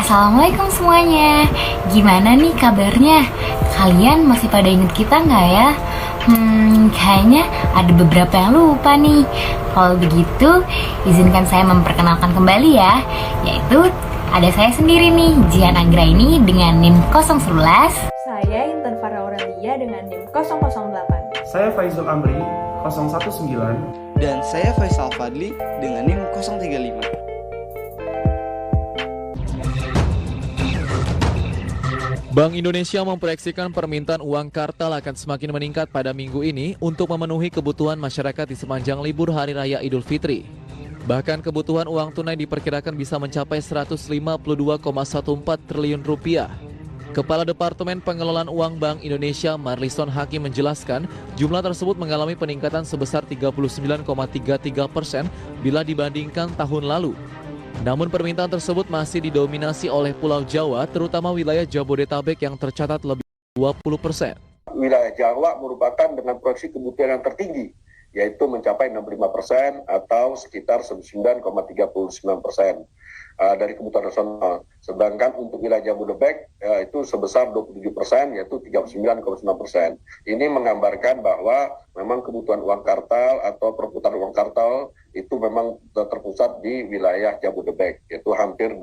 Assalamualaikum semuanya. Gimana nih kabarnya? Kalian masih pada inget kita nggak ya? Kayaknya ada beberapa yang lupa nih. Kalau begitu, izinkan saya memperkenalkan kembali ya. Yaitu ada saya sendiri nih, Jihan Anggraini dengan NIM 011. Saya Intan Farah Aurelia dengan NIM 008. Saya Faizul Amri 019. Dan saya Faisal Fadli dengan NIM 035. Bank Indonesia memproyeksikan permintaan uang kartal akan semakin meningkat pada minggu ini untuk memenuhi kebutuhan masyarakat di sepanjang libur Hari Raya Idul Fitri. Bahkan kebutuhan uang tunai diperkirakan bisa mencapai 152,14 triliun rupiah. Kepala Departemen Pengelolaan Uang Bank Indonesia Marlison Hakim menjelaskan jumlah tersebut mengalami peningkatan sebesar 39,33% bila dibandingkan tahun lalu. Namun permintaan tersebut masih didominasi oleh Pulau Jawa, terutama wilayah Jabodetabek yang tercatat lebih 20%. Wilayah Jawa merupakan dengan proyeksi kebutuhan yang tertinggi, yaitu mencapai 65% atau sekitar 99,39% dari kebutuhan nasional. Sedangkan untuk wilayah Jabodetabek itu sebesar 27%, yaitu 39,9%. Ini menggambarkan bahwa memang kebutuhan uang kartal atau perputaran uang kartal itu memang terpusat di wilayah Jabodetabek, yaitu hampir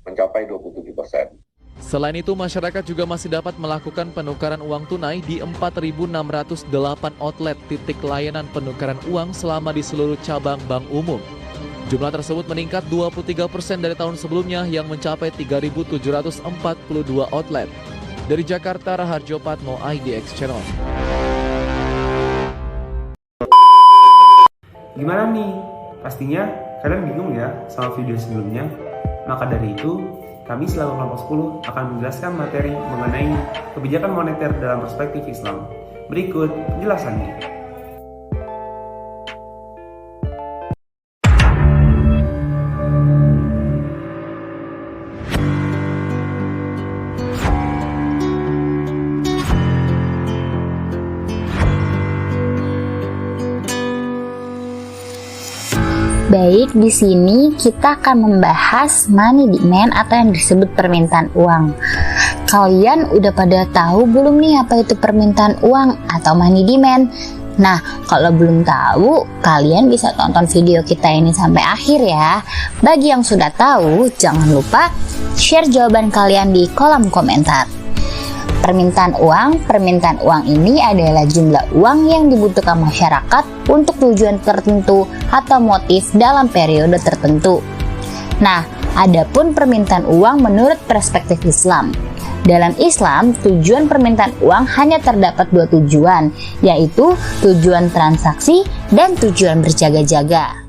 mencapai 27%. Selain itu, masyarakat juga masih dapat melakukan penukaran uang tunai di 4.608 outlet titik layanan penukaran uang selama di seluruh cabang bank umum. Jumlah tersebut meningkat 23% dari tahun sebelumnya yang mencapai 3.742 outlet. Dari Jakarta, Raharjo Patmo, IDX Channel. Gimana nih? Pastinya kalian bingung ya sama video sebelumnya? Maka dari itu, kami selaku kelompok 10 akan menjelaskan materi mengenai kebijakan moneter dalam perspektif Islam. Berikut penjelasannya. Baik, di sini kita akan membahas money demand atau yang disebut permintaan uang. Kalian udah pada tahu belum nih apa itu permintaan uang atau money demand? Nah, kalau belum tahu, kalian bisa tonton video kita ini sampai akhir ya. Bagi yang sudah tahu, jangan lupa share jawaban kalian di kolom komentar. Permintaan uang ini adalah jumlah uang yang dibutuhkan masyarakat untuk tujuan tertentu atau motif dalam periode tertentu. Nah, adapun permintaan uang menurut perspektif Islam. Dalam Islam, tujuan permintaan uang hanya terdapat dua tujuan, yaitu tujuan transaksi dan tujuan berjaga-jaga.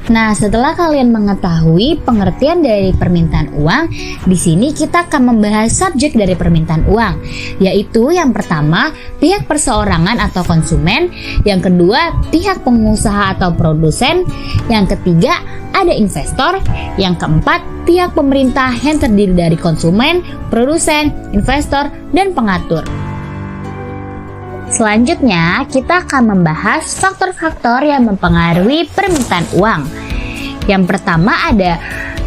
Nah, setelah kalian mengetahui pengertian dari permintaan uang, di sini kita akan membahas subjek dari permintaan uang, yaitu yang pertama, pihak perseorangan atau konsumen, yang kedua, pihak pengusaha atau produsen, yang ketiga, ada investor, yang keempat, pihak pemerintah yang terdiri dari konsumen, produsen, investor, dan pengatur. Selanjutnya, kita akan membahas faktor-faktor yang mempengaruhi permintaan uang. Yang pertama ada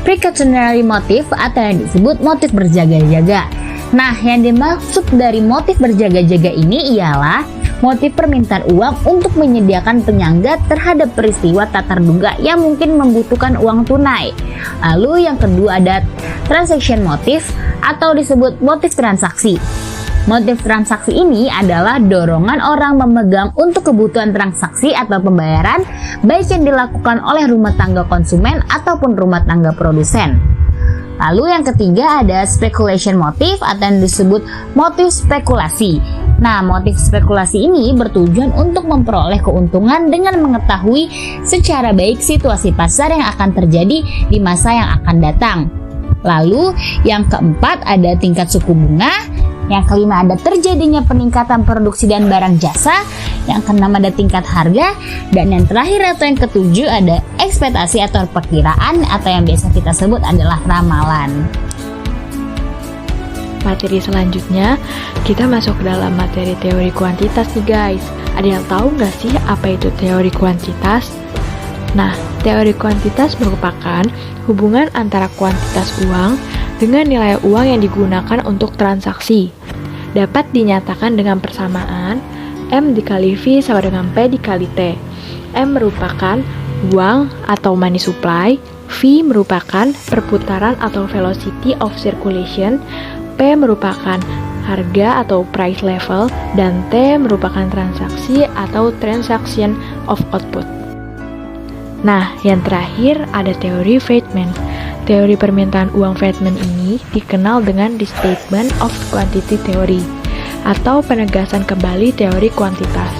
precautionary motive atau yang disebut motif berjaga-jaga. Nah, yang dimaksud dari motif berjaga-jaga ini ialah motif permintaan uang untuk menyediakan penyangga terhadap peristiwa tak terduga yang mungkin membutuhkan uang tunai. Lalu yang kedua ada transaction motive atau disebut motif transaksi. Motif transaksi ini adalah dorongan orang memegang untuk kebutuhan transaksi atau pembayaran, baik yang dilakukan oleh rumah tangga konsumen ataupun rumah tangga produsen. Lalu yang ketiga ada speculation motive atau yang disebut motif spekulasi. Nah, motif spekulasi ini bertujuan untuk memperoleh keuntungan dengan mengetahui secara baik situasi pasar yang akan terjadi di masa yang akan datang. Lalu yang keempat ada tingkat suku bunga. Yang kelima ada terjadinya peningkatan produksi dan barang jasa. Yang keenam ada tingkat harga. Dan yang terakhir atau yang ketujuh ada ekspektasi atau perkiraan atau yang biasa kita sebut adalah ramalan. Materi selanjutnya, kita masuk ke dalam materi teori kuantitas nih guys. Ada yang tahu nggak sih apa itu teori kuantitas? Nah, teori kuantitas merupakan hubungan antara kuantitas uang dengan nilai uang yang digunakan untuk transaksi. Dapat dinyatakan dengan persamaan M dikali V sama dengan P dikali T. M merupakan uang atau money supply, V merupakan perputaran atau velocity of circulation, P merupakan harga atau price level, dan T merupakan transaksi atau transaction of output. Nah, yang terakhir ada teori Feynman. Teori permintaan uang Feynman ini dikenal dengan the statement of quantity theory atau penegasan kembali teori kuantitas.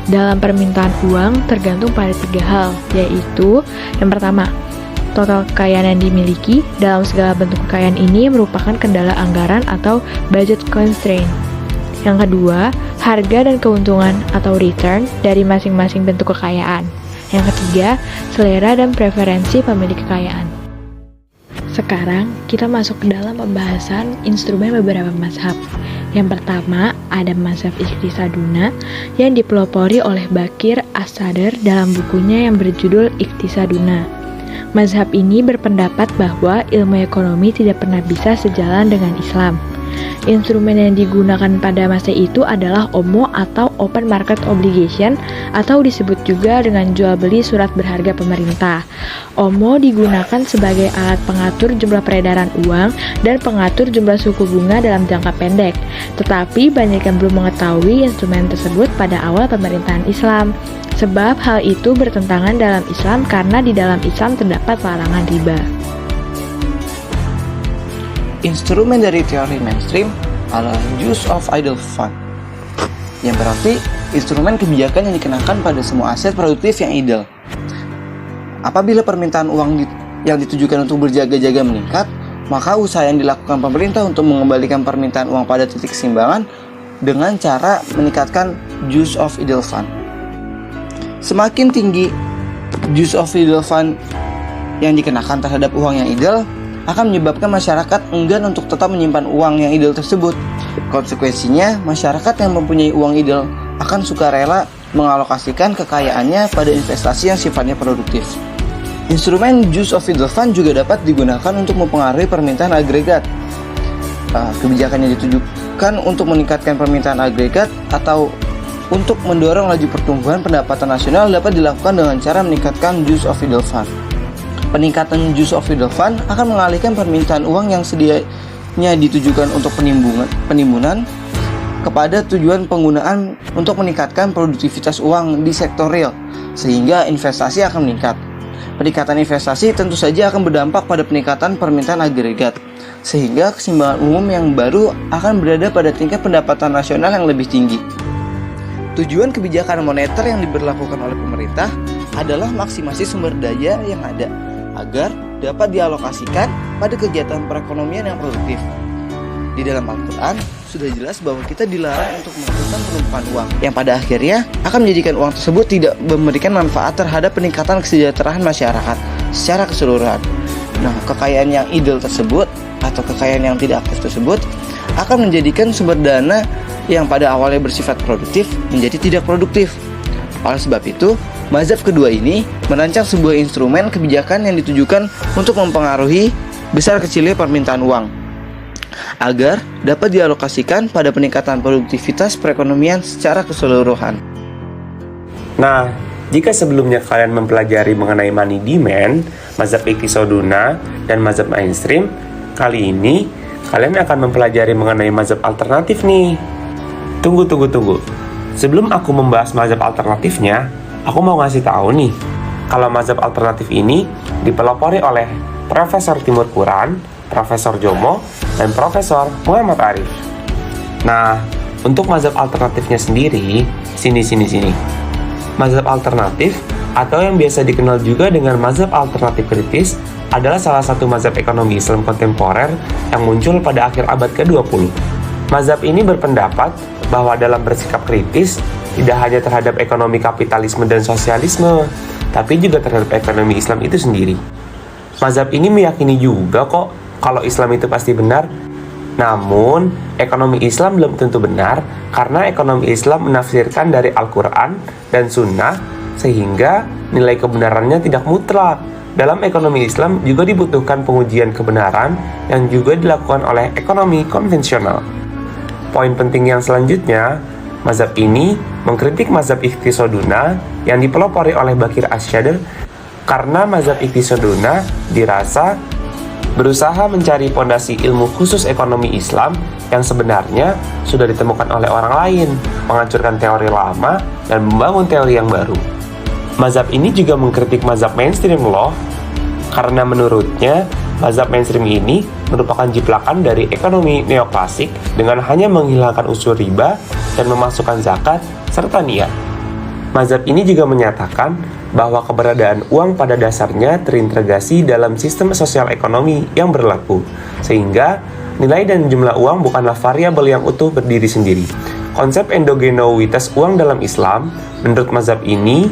Dalam permintaan uang tergantung pada 3 hal, yaitu yang pertama, total kekayaan yang dimiliki. Dalam segala bentuk kekayaan ini merupakan kendala anggaran atau budget constraint. Yang kedua, harga dan keuntungan atau return dari masing-masing bentuk kekayaan. Yang ketiga, selera dan preferensi pemilik kekayaan. Sekarang kita masuk ke dalam pembahasan instrumen beberapa mazhab. Yang pertama, ada mazhab Iqtisaduna yang dipelopori oleh Bakir As-Sadr dalam bukunya yang berjudul Iqtisaduna. Mazhab ini berpendapat bahwa ilmu ekonomi tidak pernah bisa sejalan dengan Islam. Instrumen yang digunakan pada masa itu adalah OMO atau Open Market Obligation atau disebut juga dengan jual beli surat berharga pemerintah. OMO digunakan sebagai alat pengatur jumlah peredaran uang dan pengatur jumlah suku bunga dalam jangka pendek. Tetapi banyak yang belum mengetahui instrumen tersebut pada awal pemerintahan Islam. Sebab hal itu bertentangan dalam Islam karena di dalam Islam terdapat larangan riba. Instrumen dari teori mainstream adalah use of idle fund, yang berarti instrumen kebijakan yang dikenakan pada semua aset produktif yang idle. Apabila permintaan uang yang ditujukan untuk berjaga-jaga meningkat, maka usaha yang dilakukan pemerintah untuk mengembalikan permintaan uang pada titik keseimbangan dengan cara meningkatkan use of idle fund. Semakin tinggi use of idle fund yang dikenakan terhadap uang yang idle, akan menyebabkan masyarakat enggan untuk tetap menyimpan uang yang idle tersebut. Konsekuensinya, masyarakat yang mempunyai uang idle akan sukarela mengalokasikan kekayaannya pada investasi yang sifatnya produktif. Instrumen use of idle fund juga dapat digunakan untuk mempengaruhi permintaan agregat. Kebijakan yang ditujukan untuk meningkatkan permintaan agregat atau untuk mendorong laju pertumbuhan pendapatan nasional dapat dilakukan dengan cara meningkatkan use of idle fund. Peningkatan use of idle fund akan mengalihkan permintaan uang yang sedianya ditujukan untuk penimbunan kepada tujuan penggunaan untuk meningkatkan produktivitas uang di sektor real, sehingga investasi akan meningkat. Peningkatan investasi tentu saja akan berdampak pada peningkatan permintaan agregat, sehingga keseimbangan umum yang baru akan berada pada tingkat pendapatan nasional yang lebih tinggi. Tujuan kebijakan moneter yang diberlakukan oleh pemerintah adalah maksimasi sumber daya yang ada, agar dapat dialokasikan pada kegiatan perekonomian yang produktif. Di dalam Al-Quran sudah jelas bahwa kita dilarang untuk melakukan penumpukan uang yang pada akhirnya akan menjadikan uang tersebut tidak memberikan manfaat terhadap peningkatan kesejahteraan masyarakat secara keseluruhan. Nah, kekayaan yang idle tersebut atau kekayaan yang tidak aktif tersebut akan menjadikan sumber dana yang pada awalnya bersifat produktif menjadi tidak produktif. Oleh sebab itu, mazhab kedua ini merancang sebuah instrumen kebijakan yang ditujukan untuk mempengaruhi besar kecilnya permintaan uang agar dapat dialokasikan pada peningkatan produktivitas perekonomian secara keseluruhan. Nah, jika sebelumnya kalian mempelajari mengenai money demand, mazhab Iqtisaduna, dan mazhab mainstream, kali ini kalian akan mempelajari mengenai mazhab alternatif nih. Tunggu. Sebelum aku membahas mazhab alternatifnya, aku mau ngasih tahu nih, kalau mazhab alternatif ini dipelopori oleh Profesor Timur Quran, Profesor Jomo, dan Profesor Muhammad Arif. Nah, untuk mazhab alternatifnya sendiri, sini. Mazhab alternatif, atau yang biasa dikenal juga dengan mazhab alternatif kritis, adalah salah satu mazhab ekonomi Islam kontemporer yang muncul pada akhir abad ke-20. Mazhab ini berpendapat bahwa dalam bersikap kritis, tidak hanya terhadap ekonomi kapitalisme dan sosialisme, tapi juga terhadap ekonomi Islam itu sendiri. Mazhab ini meyakini juga kok kalau Islam itu pasti benar. Namun, ekonomi Islam belum tentu benar karena ekonomi Islam menafsirkan dari Al-Quran dan Sunnah sehingga nilai kebenarannya tidak mutlak. Dalam ekonomi Islam juga dibutuhkan pengujian kebenaran yang juga dilakukan oleh ekonomi konvensional. Poin penting yang selanjutnya, mazhab ini mengkritik mazhab Iqtisaduna yang dipelopori oleh Bakir Asyadr karena mazhab Iqtisaduna dirasa berusaha mencari pondasi ilmu khusus ekonomi Islam yang sebenarnya sudah ditemukan oleh orang lain, menghancurkan teori lama dan membangun teori yang baru. Mazhab ini juga mengkritik mazhab mainstream law karena menurutnya mazhab mainstream ini merupakan jiplakan dari ekonomi neoklasik dengan hanya menghilangkan unsur riba dan memasukkan zakat serta niat. Mazhab ini juga menyatakan bahwa keberadaan uang pada dasarnya terintegrasi dalam sistem sosial ekonomi yang berlaku, sehingga nilai dan jumlah uang bukanlah variabel yang utuh berdiri sendiri. Konsep endogenoitas uang dalam Islam, menurut mazhab ini,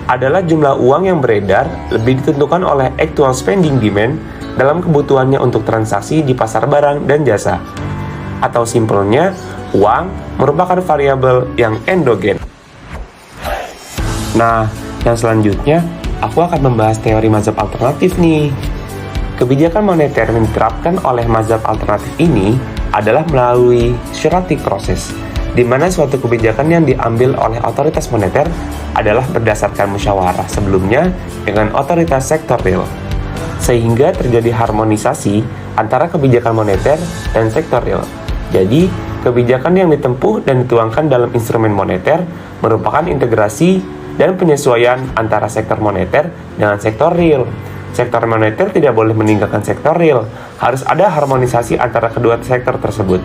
adalah jumlah uang yang beredar lebih ditentukan oleh actual spending demand dalam kebutuhannya untuk transaksi di pasar barang dan jasa. Atau simpelnya, uang merupakan variabel yang endogen. Nah, yang selanjutnya, aku akan membahas teori mazhab alternatif nih. Kebijakan moneter yang diterapkan oleh mazhab alternatif ini adalah melalui syaratik proses, di mana suatu kebijakan yang diambil oleh otoritas moneter adalah berdasarkan musyawarah sebelumnya dengan otoritas sektor real, sehingga terjadi harmonisasi antara kebijakan moneter dan sektor real. Jadi, kebijakan yang ditempuh dan dituangkan dalam instrumen moneter merupakan integrasi dan penyesuaian antara sektor moneter dengan sektor real. Sektor moneter tidak boleh meninggalkan sektor real, harus ada harmonisasi antara kedua sektor tersebut.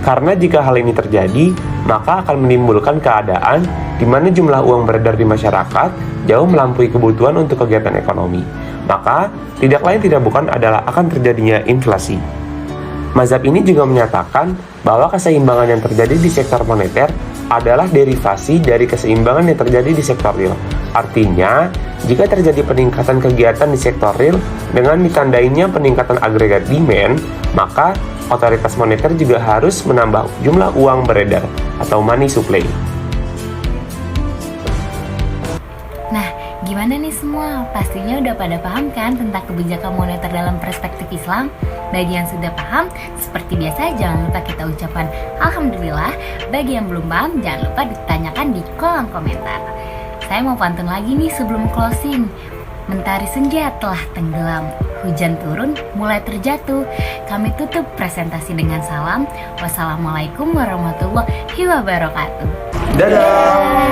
Karena jika hal ini terjadi, maka akan menimbulkan keadaan di mana jumlah uang beredar di masyarakat jauh melampaui kebutuhan untuk kegiatan ekonomi. Maka, tidak lain tidak bukan adalah akan terjadinya inflasi. Mazhab ini juga menyatakan bahwa keseimbangan yang terjadi di sektor moneter adalah derivasi dari keseimbangan yang terjadi di sektor real. Artinya, jika terjadi peningkatan kegiatan di sektor real dengan ditandainya peningkatan agregat demand, maka otoritas moneter juga harus menambah jumlah uang beredar atau money supply. Nah, gimana nih semua? Pastinya udah pada paham kan tentang kebijakan moneter dalam perspektif Islam? Bagi yang sudah paham, seperti biasa jangan lupa kita ucapkan Alhamdulillah. Bagi yang belum paham, jangan lupa ditanyakan di kolom komentar. Saya mau pantun lagi nih sebelum closing. Mentari senja telah tenggelam, hujan turun mulai terjatuh. Kami tutup presentasi dengan salam. Wassalamualaikum warahmatullahi wabarakatuh. Dadah!